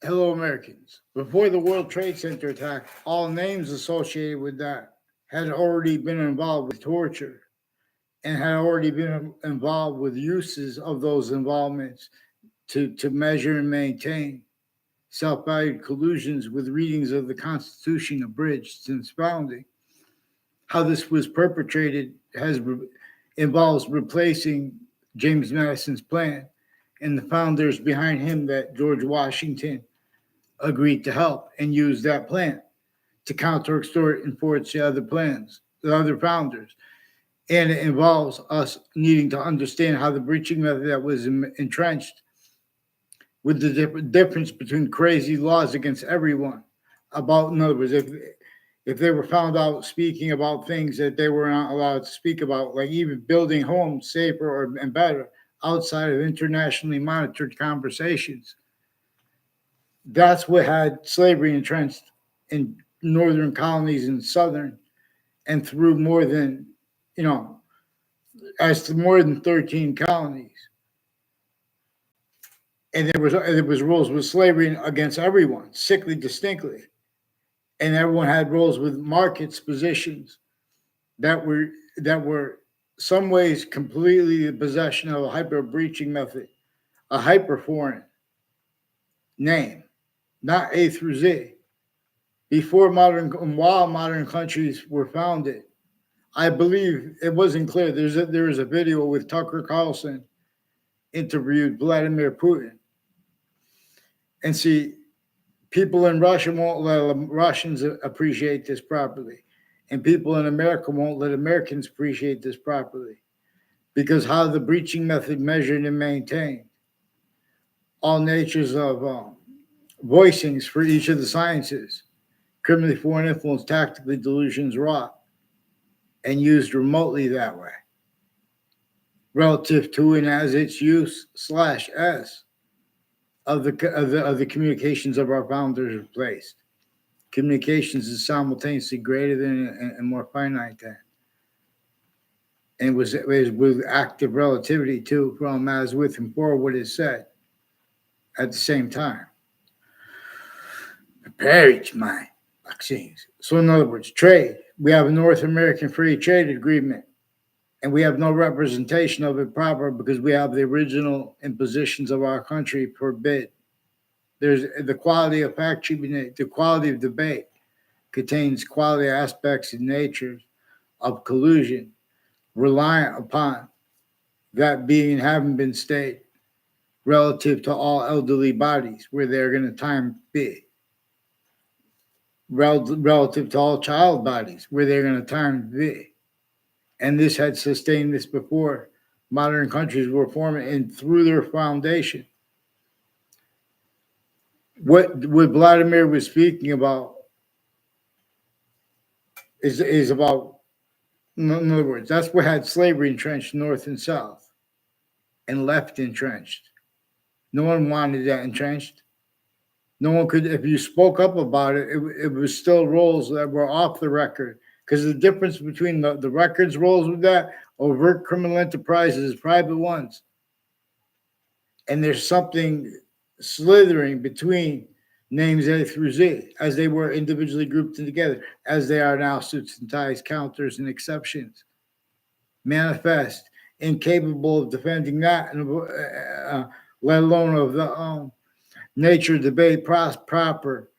Hello, Americans. Before the World Trade Center attack, all names associated with that had already been involved with torture and had already been involved with uses of those involvements to measure and maintain self-valued collusions with readings of the Constitution abridged since founding. How this was perpetrated involves replacing James Madison's plan and the founders behind him that George Washington agreed to help and use that plan to counter, extort, and forge the other plans, the other founders. And it involves us needing to understand how the breaching method that was entrenched with the difference between crazy laws against everyone about, in other words, if they were found out speaking about things that they were not allowed to speak about, like even building homes safer and better outside of internationally monitored conversations. That's what had slavery entrenched in northern colonies and southern, and through more than, you know, as to more than 13 colonies. And there was rules with slavery against everyone, sickly distinctly. And everyone had roles with markets positions that were some ways completely the possession of a hyper breaching method, a hyper foreign name, not A through Z. Before modern, while modern countries were founded, I believe it wasn't clear. There is a video with Tucker Carlson interviewed Vladimir Putin, and see, people in Russia won't let Russians appreciate this properly, and people in America won't let Americans appreciate this properly, because how the breaching method measured and maintained all natures of voicings for each of the sciences, criminally foreign influence, tactically delusions wrought, and used remotely that way, relative to and as its use slash s of the communications of our founders are placed. Communications is simultaneously greater than and more finite than. And it was with active relativity too, from as with and for what is said at the same time. Prepare each mind, vaccines. So in other words, trade. We have a North American Free Trade Agreement, and we have no representation of it proper because we have the original impositions of our country forbid. There's the quality of fact treatment, the quality of debate contains quality aspects and natures of collusion reliant upon that being having been stated relative to all elderly bodies where they're going to time be, relative to all child bodies where they're going to time be. And this had sustained this before modern countries were forming and through their foundation. What Vladimir was speaking about is about, in other words, that's what had slavery entrenched north and south and left entrenched. No one wanted that entrenched. No one could, if you spoke up about it was still roles that were off the record. Because the difference between the records roles with that, overt criminal enterprises, private ones, and there's something slithering between names A through Z, as they were individually grouped together, as they are now suits and ties, counters, and exceptions. Manifest, incapable of defending that, let alone of the nature debate proper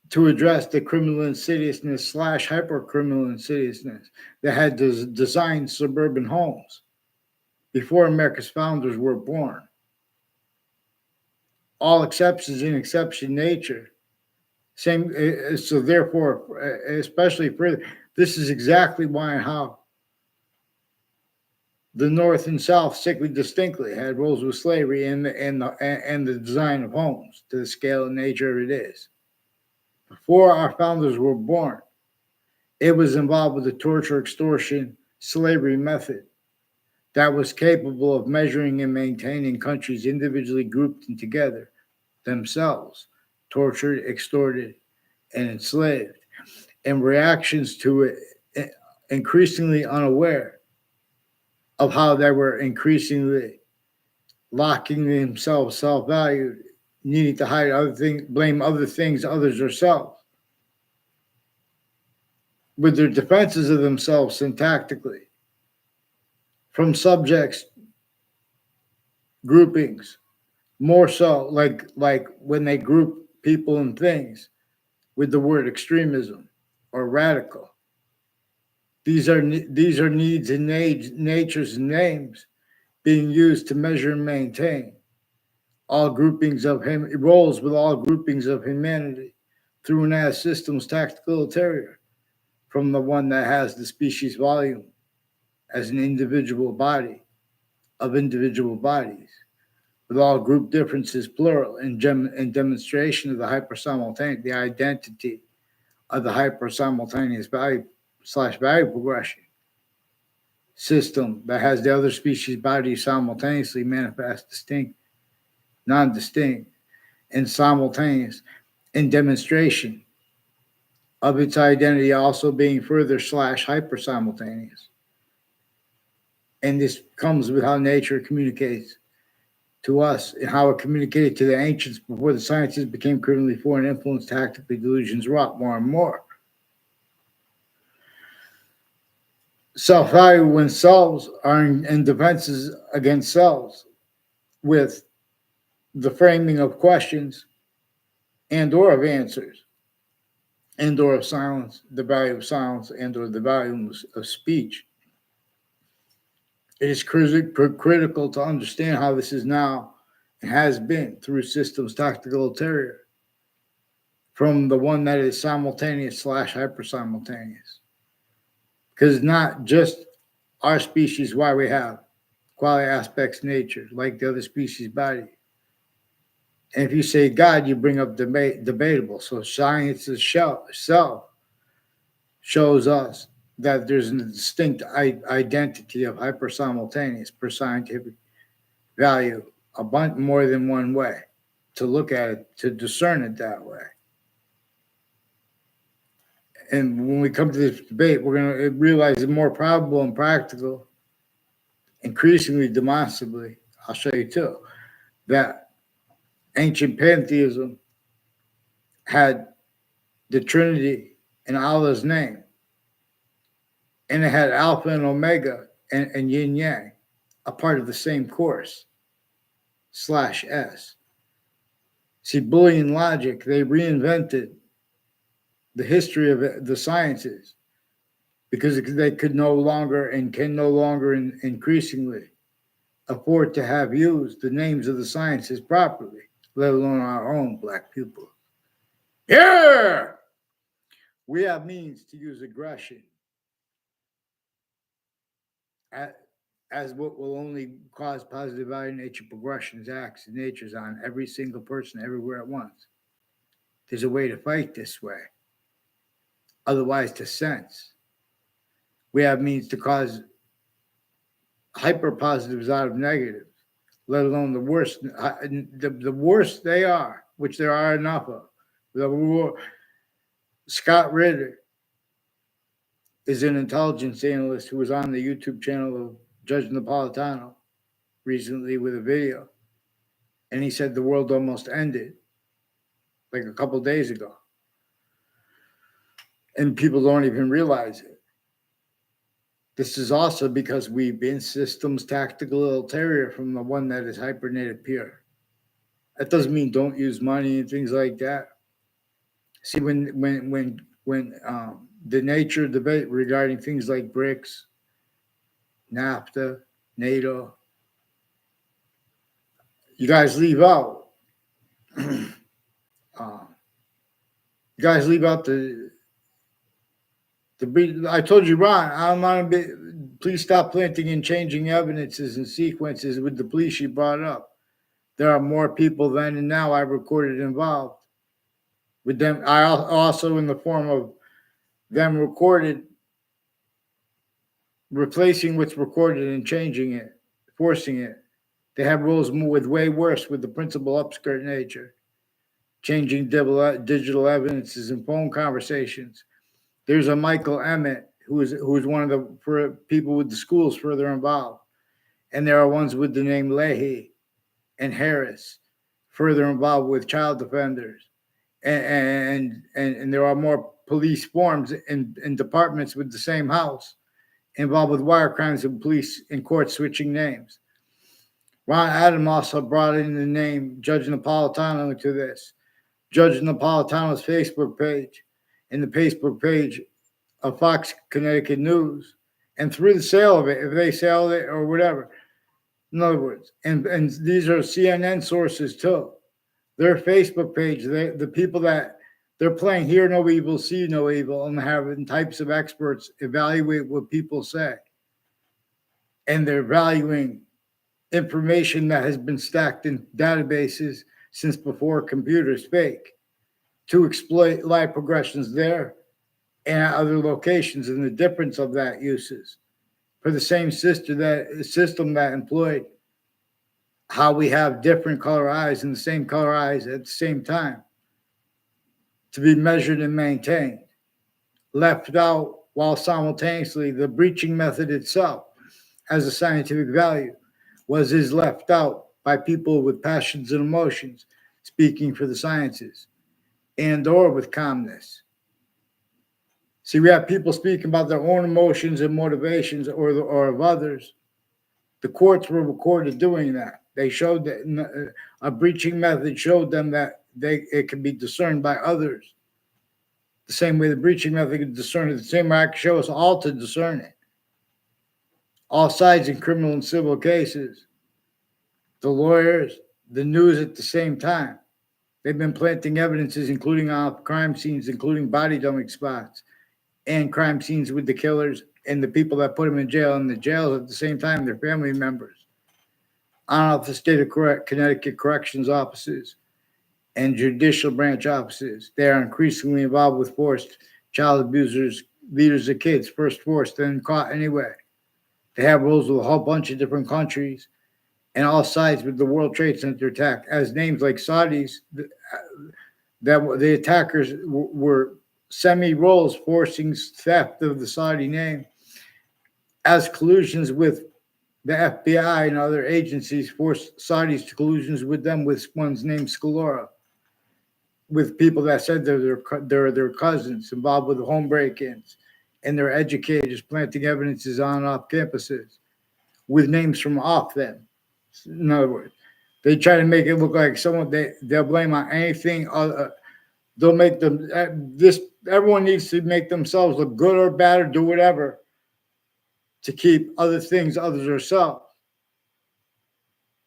to address the criminal insidiousness slash hyper criminal insidiousness that had designed suburban homes before America's founders were born. All exceptions in exception nature. Same, so therefore, especially further, this is exactly why and how the North and South sickly distinctly had roles with slavery and the design of homes to the scale and nature it is. Before our founders were born, it was involved with the torture, extortion, slavery method that was capable of measuring and maintaining countries individually grouped and together, themselves, tortured, extorted, and enslaved, and reactions to it increasingly unaware of how they were increasingly locking themselves self-valued needing to hide other things, blame other things, others, or self, with their defenses of themselves syntactically, from subjects, groupings, more so like when they group people and things with the word extremism or radical. These are needs and natures and names being used to measure and maintain all groupings of him roles with all groupings of humanity through an as systems tactical ulterior, from the one that has the species volume as an individual body of individual bodies, with all group differences plural in demonstration of the hyper-simultaneous, the identity of the hyper-simultaneous value/value progression system that has the other species bodies simultaneously manifest distinct, non-distinct, and simultaneous in demonstration of its identity also being further/hyper-simultaneous. And this comes with how nature communicates to us and how it communicated to the ancients before the sciences became criminally foreign influence, tactically delusions wrought more and more. Self-value when selves are in defenses against selves with the framing of questions and or of answers and or of silence, the value of silence and or the value of speech. It is critical to understand how this is now and has been through systems tactical ulterior, from the one that is simultaneous/hyper-simultaneous. Because not just our species, why we have quality aspects nature, like the other species body. And if you say God, you bring up debatable. So science itself shows us that there's a distinct identity of hyper-simultaneous per scientific value, a bunch more than one way to look at it, to discern it that way. And when we come to this debate, we're going to realize it's more probable and practical, increasingly demonstrably, I'll show you too, that ancient pantheism had the Trinity in Allah's name, and it had Alpha and Omega and Yin Yang, a part of the same course, /S. See, Boolean logic, they reinvented the history of the sciences because they could no longer and can no longer increasingly afford to have used the names of the sciences properly, let alone our own black people. Yeah! We have means to use aggression as what will only cause positive value nature progressions, acts, and natures on every single person everywhere at once. There's a way to fight this way. Otherwise, to sense. We have means to cause hyper positives out of negatives, let alone the worst. The worst they are, which there are enough of. Scott Ritter is an intelligence analyst who was on the YouTube channel of Judge Napolitano recently with a video. And he said the world almost ended like a couple days ago. And people don't even realize it. This is also because we've been systems tactical ulterior from the one that is hypernative pure. That doesn't mean don't use money and things like that. See, when the nature debate regarding things like BRICS, NAFTA, NATO, you guys leave out. You guys leave out the. I told you, Ron, I'm on a bit. Please stop planting and changing evidences and sequences with the police you brought up. There are more people then and now I've recorded involved with them. I also, in the form of them recorded, replacing what's recorded and changing it, forcing it. They have rules with way worse with the principal upskirt nature, changing digital evidences and phone conversations. There's a Michael Emmett who is one of the people with the schools further involved, and there are ones with the name Leahy and Harris further involved with child offenders. And there are more police forms in departments with the same house involved with wire crimes and police and court switching names. Ron Adam also brought in the name Judge Napolitano into this. Judge Napolitano's Facebook page and the Facebook page of Fox Connecticut News, and through the sale of it, if they sell it or whatever. In other words, and these are CNN sources too. Their Facebook page, the people that they're playing hear no evil, see no evil, and having types of experts evaluate what people say. And they're valuing information that has been stacked in databases since before computers fake to exploit life progressions there and at other locations, and the difference of that uses for the same system that employed how we have different color eyes and the same color eyes at the same time to be measured and maintained, left out while simultaneously the breaching method itself as a scientific value is left out by people with passions and emotions speaking for the sciences and or with calmness. See, we have people speaking about their own emotions and motivations or of others. The courts were recorded doing that. They showed that a breaching method showed them that it can be discerned by others. The same way the breaching method can discern it, the same way I can show us all to discern it. All sides in criminal and civil cases. The lawyers, the news at the same time. They've been planting evidences, including off crime scenes, including body dumping spots, and crime scenes with the killers and the people that put them in jail, and the jails at the same time, their family members. On off the state of Connecticut corrections offices and judicial branch offices. They are increasingly involved with forced child abusers, leaders of kids, first forced, then caught anyway. They have roles with a whole bunch of different countries and all sides with the World Trade Center attack, as names like Saudis, that the attackers were semi-roles forcing theft of the Saudi name, as collusions with the FBI and other agencies forced Saudis to collusions with them with one's name Scalora, with people that said they're their cousins involved with home break-ins, and they're educators planting evidences on and off campuses with names from off them. In other words, they try to make it look like someone they'll blame on anything other. They'll make them everyone needs to make themselves look good or bad or do whatever to keep other things, others or self.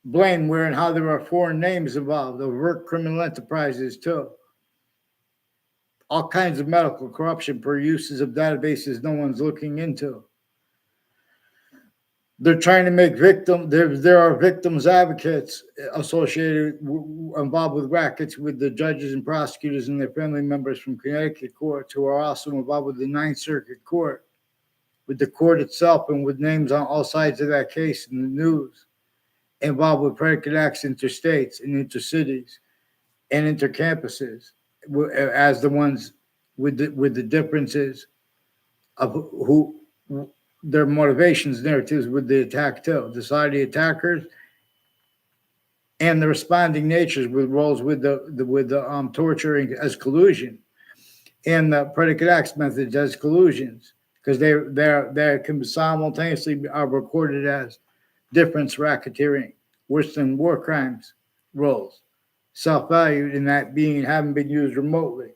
Blame where and how there are foreign names involved, overt criminal enterprises too. All kinds of medical corruption per uses of databases no one's looking into. They're trying to make there are victims advocates associated, involved with rackets with the judges and prosecutors and their family members from Connecticut courts who are also involved with the Ninth Circuit Court, with the court itself and with names on all sides of that case in the news, involved with predicate acts interstates and intercities and intercampuses as the ones with the differences of who their motivations, narratives with the attack too. The Saudi attackers and the responding natures with roles with the torturing as collusion, and the predicate acts methods as collusions, because they can simultaneously are recorded as difference racketeering, worse than war crimes roles, self-valued in that being and haven't been used remotely,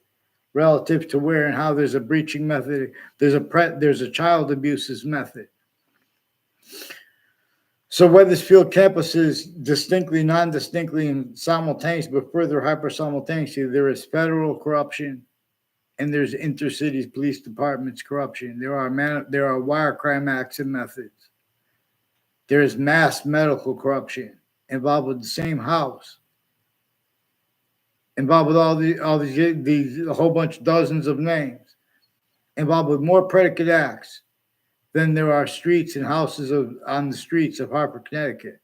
relative to where and how there's a breaching method, there's a child abuses method. So Wethersfield campuses distinctly, non-distinctly, and simultaneously, but further hyper-simultaneously, there is federal corruption and there's intercities police departments corruption. There are wire crime acts and methods. There is mass medical corruption involved with the same house, involved with all these a whole bunch, dozens of names, involved with more predicate acts than there are streets and houses on the streets of Hartford, Connecticut.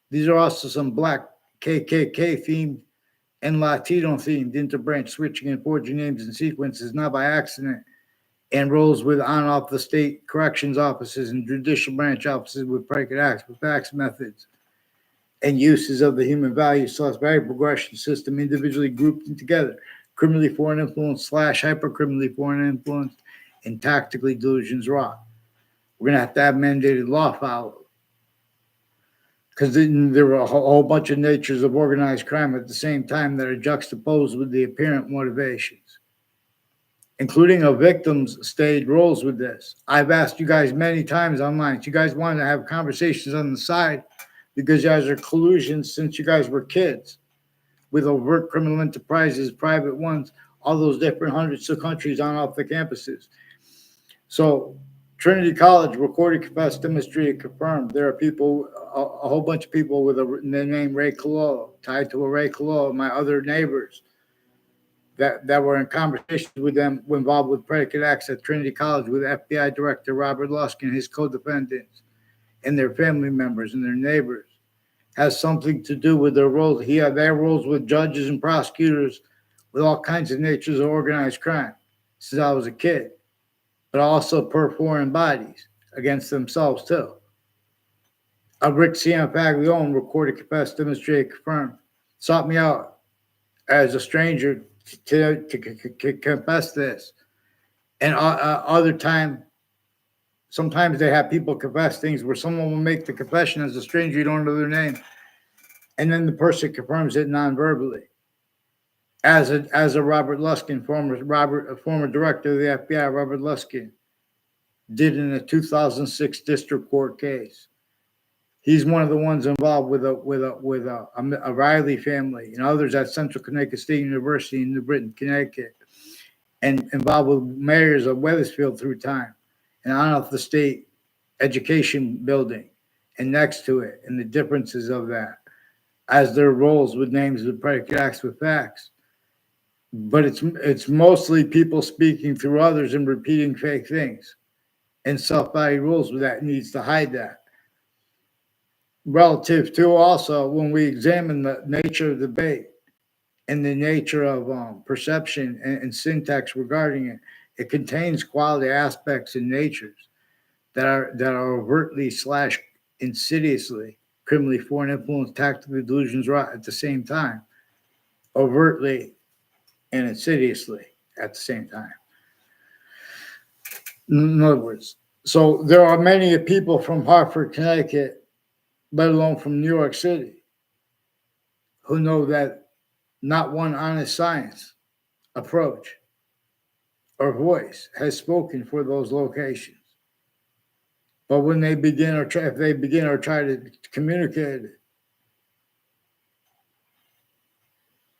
These are also some black KKK themed and Latino themed interbranch switching and forging names and sequences, not by accident, and roles with on and off the state corrections offices and judicial branch offices with predicate acts, with facts methods, and uses of the human value value progression system individually grouped together, criminally foreign influence slash hypercriminally foreign influence, and tactically delusions raw. We're going to have mandated law followed. Because there were a whole bunch of natures of organized crime at the same time that are juxtaposed with the apparent motivations, including a victim's staged roles with this. I've asked you guys many times online, you guys want to have conversations on the side because you guys are collusion since you guys were kids with overt criminal enterprises, private ones, all those different hundreds of countries on off the campuses. So Trinity College recorded, confessed, demonstrated, confirmed. There are people, a whole bunch of people with the name Ray Cololo, tied to a Ray Cololo, my other neighbors that were in conversations with them involved with predicate acts at Trinity College with FBI Director Robert Luskin and his co-defendants and their family members and their neighbors. Has something to do with their roles. He had their roles with judges and prosecutors with all kinds of natures of organized crime since I was a kid, but also per foreign bodies against themselves too. Rick Ciampaglione recorded, confessed, demonstrated, confirmed, sought me out as a stranger to confess this. And other time, sometimes they have people confess things where someone will make the confession as a stranger, you don't know their name, and then the person confirms it non-verbally. As a Robert Luskin, former director of the FBI, Robert Luskin, did in a 2006 district court case. He's one of the ones involved with a Riley family and others at Central Connecticut State University in New Britain, Connecticut, and involved with mayors of Wethersfield through time and on off the state education building and next to it and the differences of that as their roles with names of predicate acts with facts. But it's mostly people speaking through others and repeating fake things and self-value rules with that needs to hide that. Relative to also when we examine the nature of debate and the nature of perception and syntax regarding it, it contains quality aspects and natures that are overtly slash insidiously criminally foreign influence, tactically delusions right at the same time, overtly and insidiously at the same time. In other words, so there are many people from Hartford, Connecticut, let alone from New York City, who know that not one honest science approach or voice has spoken for those locations. But when they begin or try, if they begin or try to communicate it,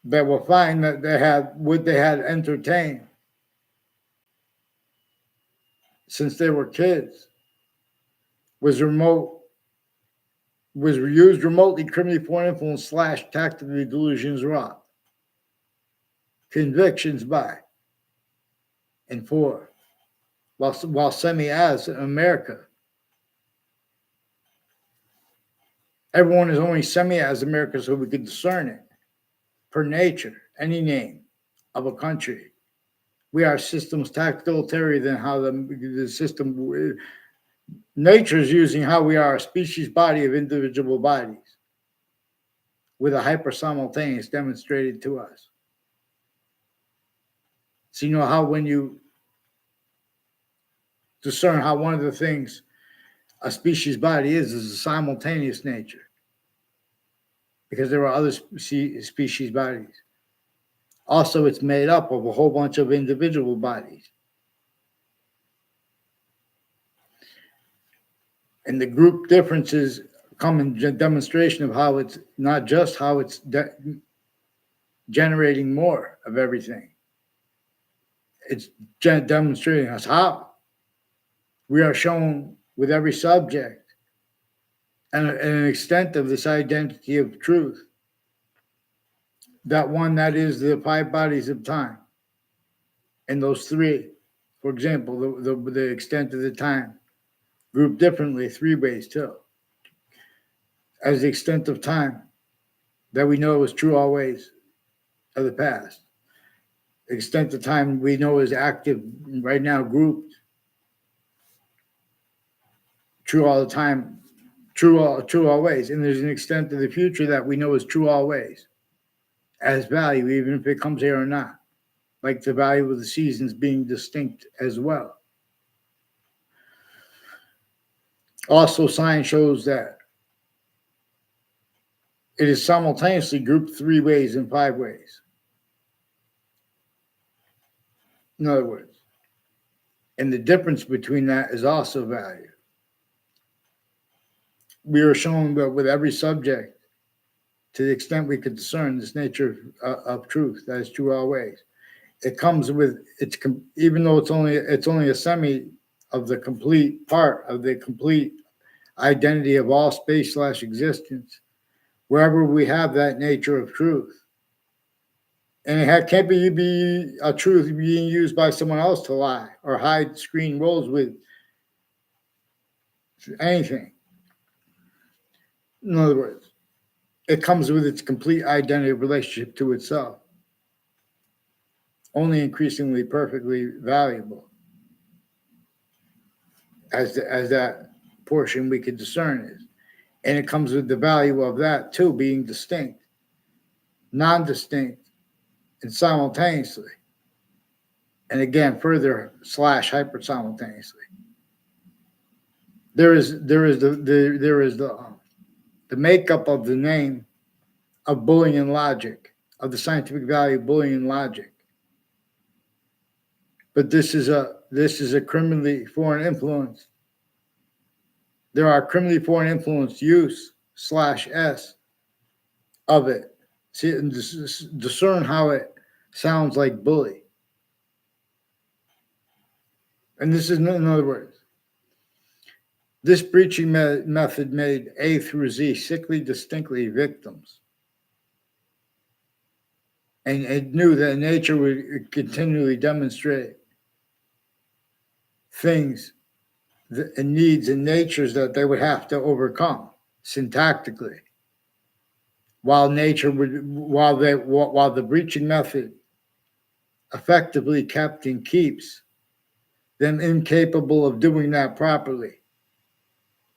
they will find that they had what they had entertained since they were kids was used remotely criminally foreign influence slash tactically delusions raw. Convictions by and for while semi-as in America. Everyone is only semi-as America so we can discern it per nature, any name of a country. We are systems tactilitarian than how the system, nature is using how we are a species body of individual bodies with a hyper simultaneous demonstrated to us. So you know how when you discern how one of the things a species body is a simultaneous nature because there are other species bodies. Also, it's made up of a whole bunch of individual bodies. And the group differences come in demonstration of how it's not just how it's generating more of everything. It's demonstrating us how we are shown with every subject and an extent of this identity of truth. That one that is the five bodies of time. And those three, for example, the extent of the time grouped differently, three ways too. As the extent of time that we know is true always of the past. The extent of time we know is active right now, grouped. True all the time, true always. And there's an extent to the future that we know is true always as value, even if it comes here or not. Like the value of the seasons being distinct as well. Also, science shows that it is simultaneously grouped 3 ways and 5 ways. In other words, and the difference between that is also value. We are shown that with every subject, to the extent we could discern this nature of truth, that is true always. It comes with even though it's only a semi of the complete part of the complete identity of all space/existence. Wherever we have that nature of truth, and it can't be a truth being used by someone else to lie or hide screen roles with anything. In other words, it comes with its complete identity of relationship to itself, only increasingly perfectly valuable as that portion we could discern is. And it comes with the value of that too, being distinct, non-distinct, and simultaneously. And again, further / hyper simultaneously. There is the makeup of the name of Boolean logic, of the scientific value of Boolean logic. But this is a criminally foreign influence. There are criminally foreign influence use / s of it. See, and discern how it sounds like bully. And this is, in other words, this breaching method made A through Z sickly distinctly victims. And it knew that nature would continually demonstrate things and needs and natures that they would have to overcome syntactically. While the breaching method effectively kept and keeps them incapable of doing that properly.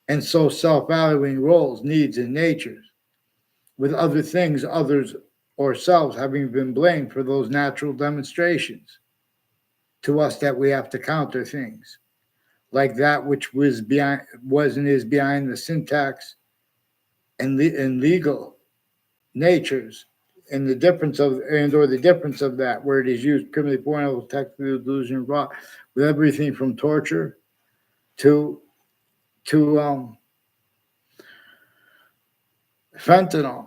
And so self-valuing roles, needs, and natures, with other things, others, or selves having been blamed for those natural demonstrations to us that we have to counter things, like that which was and is behind the syntax and legal natures, and the difference of that, where it is used criminally foreign, technical delusion, raw, with everything from torture to fentanyl.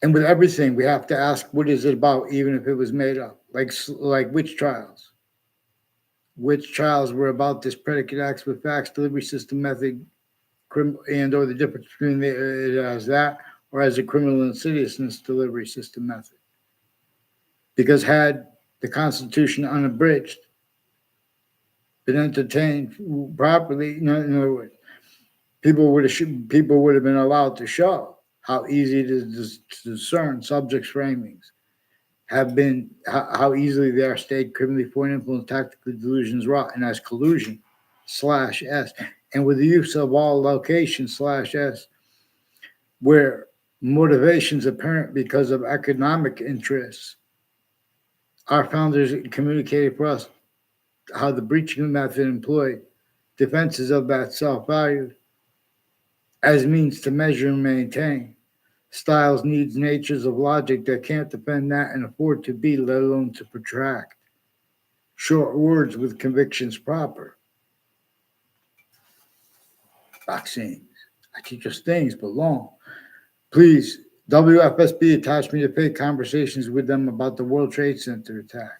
And with everything, we have to ask, what is it about, even if it was made up? Like witch trials. Witch trials were about this predicate acts with facts, delivery system method, and or the difference between it as that or as a criminal insidiousness delivery system method. Because had the Constitution unabridged been entertained properly, in other words, people would have been allowed to show how easy it is to discern subjects' framings have been, how easily they are stayed criminally foreign influence, tactically delusions wrought, and as collusion / s, and with the use of all location / s, where motivations apparent because of economic interests. Our founders communicated for us how the breaching method employed defenses of that self-value as means to measure and maintain styles, needs, natures of logic that can't defend that and afford to be, let alone to protract. Short words with convictions proper. Vaccines. I teach us things, but long. Please, WFSB attached me to fake conversations with them about the World Trade Center attack.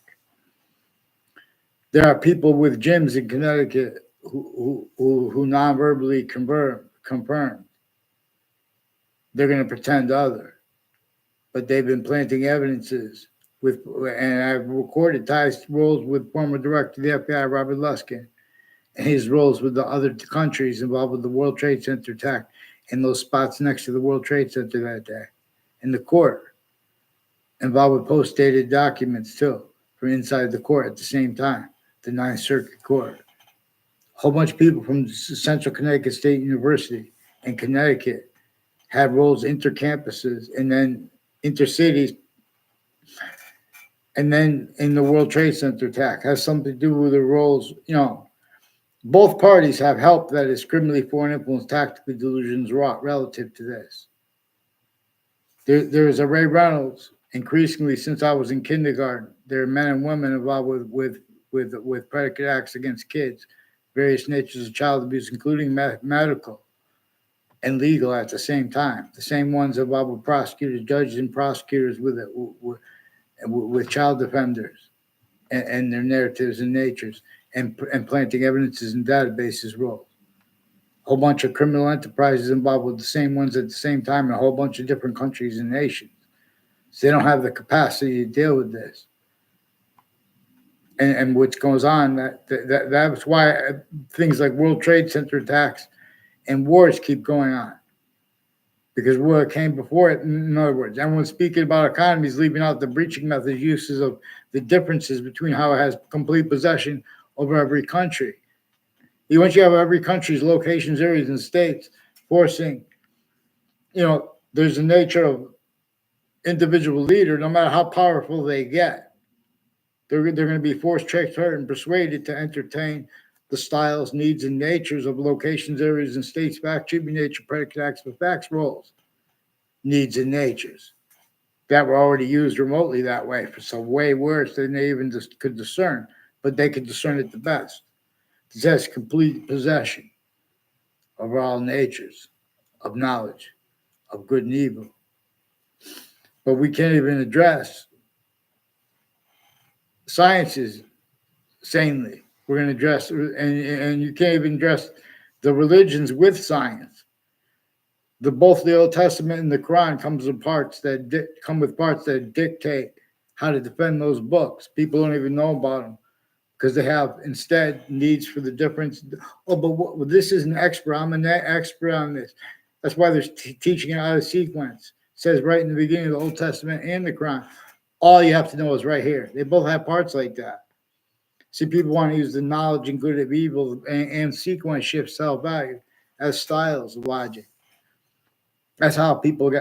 There are people with gyms in Connecticut who non-verbally confirm. They're going to pretend other, but they've been planting evidences and I've recorded Ty's roles with former director of the FBI, Robert Luskin, and his roles with the other countries involved with the World Trade Center attack in those spots next to the World Trade Center that day. In the court, involved with post-dated documents too, from inside the court at the same time, the Ninth Circuit Court. whole bunch of people from Central Connecticut State University in Connecticut had roles intercampuses and then intercities, and then in the World Trade Center attack has something to do with the roles. Both parties have helped that is criminally foreign influence, tactically delusions wrought relative to this. There is a Ray Reynolds. Increasingly, since I was in kindergarten, there are men and women involved with predicate acts against kids, various natures of child abuse, including medical and legal at the same time. The same ones involved with prosecutors, judges, and prosecutors with child defenders and their narratives and natures, and planting evidences and databases roles. A whole bunch of criminal enterprises involved with the same ones at the same time in a whole bunch of different countries and nations. So they don't have the capacity to deal with this. And what goes on, that's why things like World Trade Center attacks and wars keep going on. Because war came before it. In other words, everyone's speaking about economies, leaving out the breaching methods, uses of the differences between how it has complete possession over every country. Once you have every country's locations, areas, and states forcing, there's a nature of individual leader, no matter how powerful they get, they're going to be forced, tricked, hurt, and persuaded to entertain the styles, needs, and natures of locations, areas, and states, fact, treatment, nature, predicate, acts, but facts, roles, needs, and natures that were already used remotely that way. So way worse than they even could discern, but they could discern it the best. Possess complete possession of all natures, of knowledge, of good and evil. But we can't even address sciences sanely. We're going to address, and you can't even address the religions with science. Both the Old Testament and the Quran come with parts that dictate how to defend those books. People don't even know about them because they have instead needs for the difference. Oh, but this is an expert. I'm an expert on this. That's why there's teaching it out of sequence. It says right in the beginning of the Old Testament and the Quran. All you have to know is right here. They both have parts like that. See, people want to use the knowledge and good of evil and sequence shift self-value as styles of logic. That's how people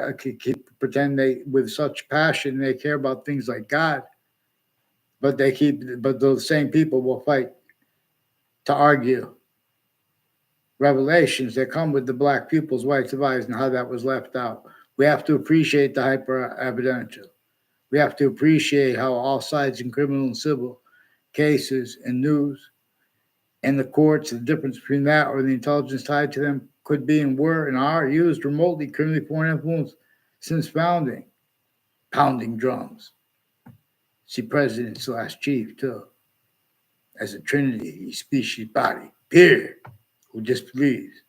pretend they, with such passion, they care about things like God. But those same people will fight to argue revelations that come with the black pupils, whites of eyes, and how that was left out. We have to appreciate the hyper-evidential. We have to appreciate how all sides in criminal and civil cases and news and the courts, the difference between that or the intelligence tied to them could be and were and are used remotely, criminally foreign influence since founding. Pounding drums. See, president/chief too, as a trinity, species, body, period, who disbelieves.